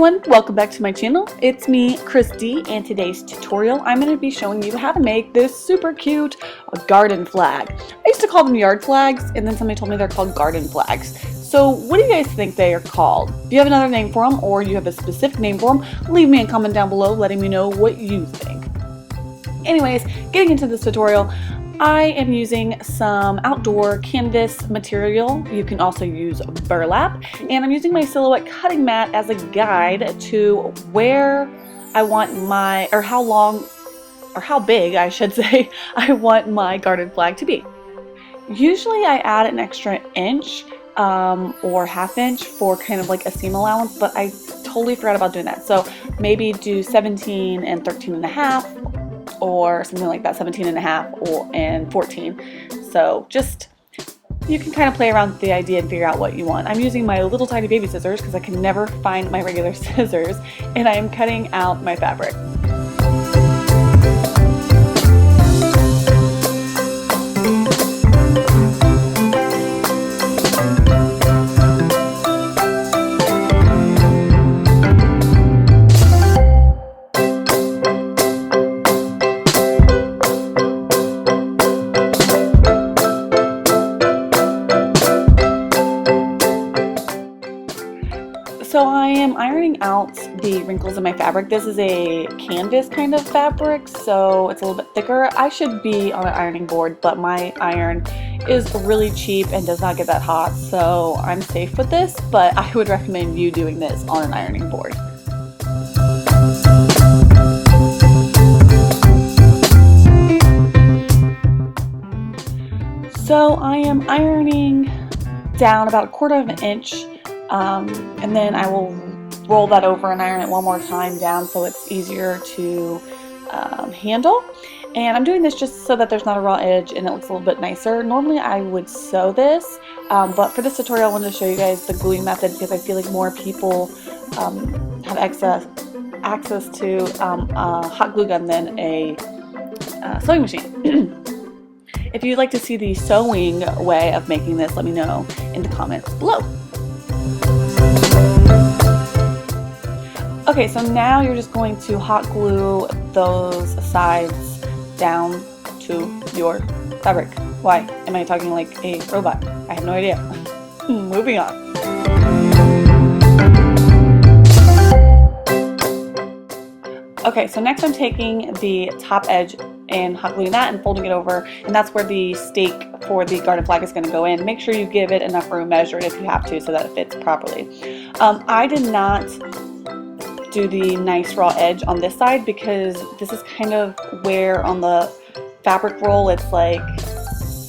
everyone, welcome back to my channel. It's me, Christy, and today's tutorial I'm going to be showing you how to make this super cute garden flag. I used to call them yard flags, and then somebody told me they're called garden flags. So what do you guys think they are called? Do you have another name for them, or you have a specific name for them? Leave me a comment down below letting me know what you think. Anyways, getting into this tutorial, I am using some outdoor canvas material. You can also use burlap, and I'm using my silhouette cutting mat as a guide to where I want my, or how long, or how big I should say, I want my garden flag to be. Usually I add an extra inch or half inch for kind of like a seam allowance, but I totally forgot about doing that. So maybe do 17 and 13 and a half, or something like that, 17 and a half and 14. So just, you can kind of play around with the idea and figure out what you want. I'm using my little tiny baby scissors because I can never find my regular scissors, and I am cutting out my fabric. So I am ironing out the wrinkles in my fabric. This is a canvas kind of fabric, so it's a little bit thicker. I should be on an ironing board, but my iron is really cheap and does not get that hot, so I'm safe with this, but I would recommend you doing this on an ironing board. So I am ironing down about 1/4 of an inch. And then I will roll that over and iron it one more time down so it's easier to handle. And I'm doing this just so that there's not a raw edge and it looks a little bit nicer. Normally I would sew this, but for this tutorial I wanted to show you guys the gluing method because I feel like more people have access to a hot glue gun than a sewing machine. If you'd like to see the sewing way of making this, let me know in the comments below. Okay, so now you're just going to hot glue those sides down to your fabric. Why am I talking like a robot? I have no idea. Moving on. Okay, so next I'm taking the top edge and hot gluing that and folding it over, and that's where the stake for the garden flag is going to go in. Make sure you give it enough room, measure it if you have to so that it fits properly. I did not do the nice raw edge on this side because this is kind of where on the fabric roll it's like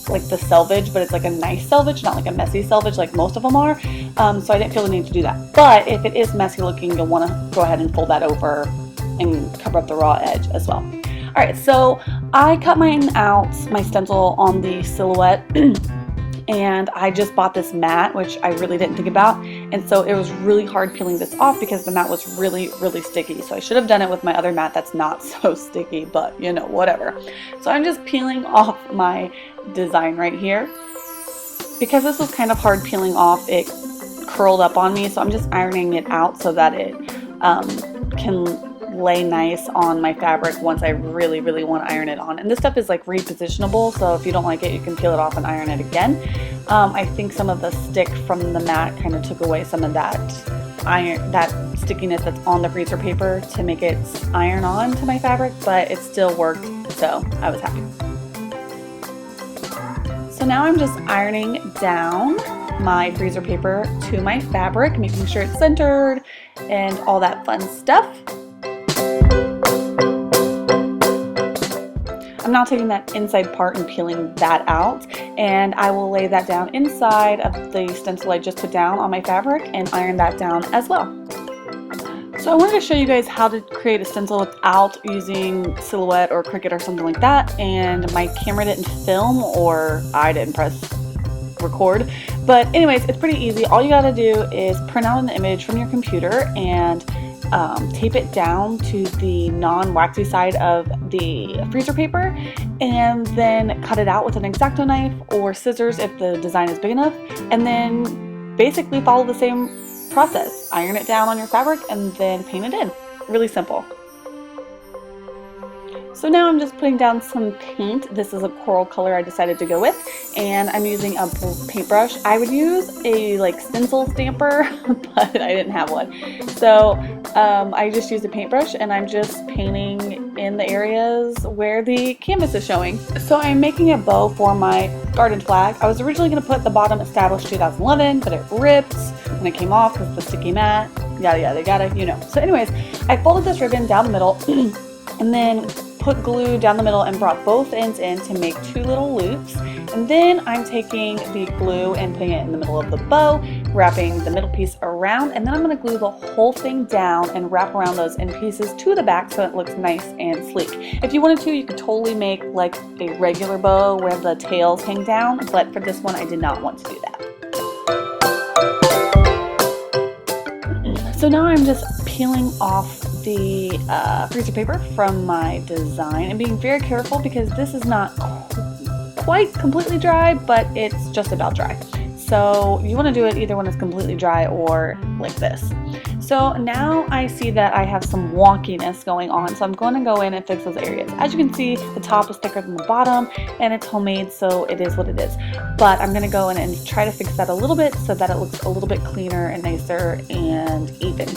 the selvage, but it's like a nice selvage, not like a messy selvage like most of them are. So I didn't feel the need to do that. But if it is messy looking, you'll want to go ahead and fold that over and cover up the raw edge as well. Alright, so I cut mine out, my stencil, on the silhouette. And I just bought this mat, which I really didn't think about, and so it was really hard peeling this off because the mat was really sticky. So I should have done it with my other mat that's not so sticky, but you know, whatever. So I'm just peeling off my design right here. Because this was kind of hard peeling off, it curled up on me, so I'm just ironing it out so that it can lay nice on my fabric once I really want to iron it on. And this stuff is like repositionable, so if you don't like it, you can peel it off and iron it again. I think some of the stick from the mat kind of took away some of that stickiness that's on the freezer paper to make it iron on to my fabric, but it still worked, so I was happy. So now I'm just ironing down my freezer paper to my fabric, making sure it's centered and all that fun stuff. I'm now taking that inside part and peeling that out, and I will lay that down inside of the stencil I just put down on my fabric and iron that down as well. So I wanted to show you guys how to create a stencil without using Silhouette or Cricut or something like that, and my camera didn't film, or I didn't press record. But anyways, it's pretty easy. All you gotta do is print out an image from your computer and tape it down to the non-waxy side of the freezer paper, and then cut it out with an exacto knife or scissors if the design is big enough, and then basically follow the same process. Iron it down on your fabric and then paint it in. Really simple. So now I'm just putting down some paint. This is a coral color I decided to go with, and I'm using a paintbrush. I would use a like stencil stamper, but I didn't have one. So I just used a paintbrush, and I'm just painting in the areas where the canvas is showing. So I'm making a bow for my garden flag. I was originally going to put the bottom established 2011, but it ripped when it came off because of the sticky mat, yada yada yada, you know. So anyways, I folded this ribbon down the middle and then put glue down the middle and brought both ends in to make 2 little loops. And then I'm taking the glue and putting it in the middle of the bow, wrapping the middle piece around, and then I'm going to glue the whole thing down and wrap around those end pieces to the back so it looks nice and sleek. If you wanted to, you could totally make like a regular bow where the tails hang down, but for this one I did not want to do that. So now I'm just peeling off the freezer paper from my design and being very careful because this is not quite completely dry, but it's just about dry. So you want to do it either when it's completely dry or like this. So now I see that I have some wonkiness going on, so I'm going to go in and fix those areas. As you can see, the top is thicker than the bottom, and it's homemade, so it is what it is. But I'm going to go in and try to fix that a little bit so that it looks a little bit cleaner and nicer and even.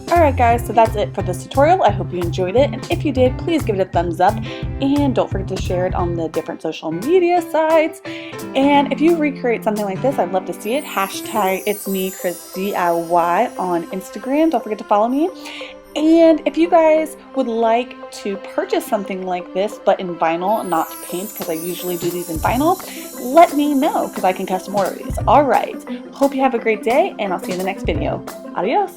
Alright guys, so that's it for this tutorial. I hope you enjoyed it, and if you did, please give it a thumbs up, and don't forget to share it on the different social media sites. And if you recreate something like this, I'd love to see it. Hashtag it's me, Chris DIY on Instagram. Don't forget to follow me. And if you guys would like to purchase something like this, but in vinyl, not paint, because I usually do these in vinyl, let me know, because I can custom order these. Alright, hope you have a great day, and I'll see you in the next video. Adios!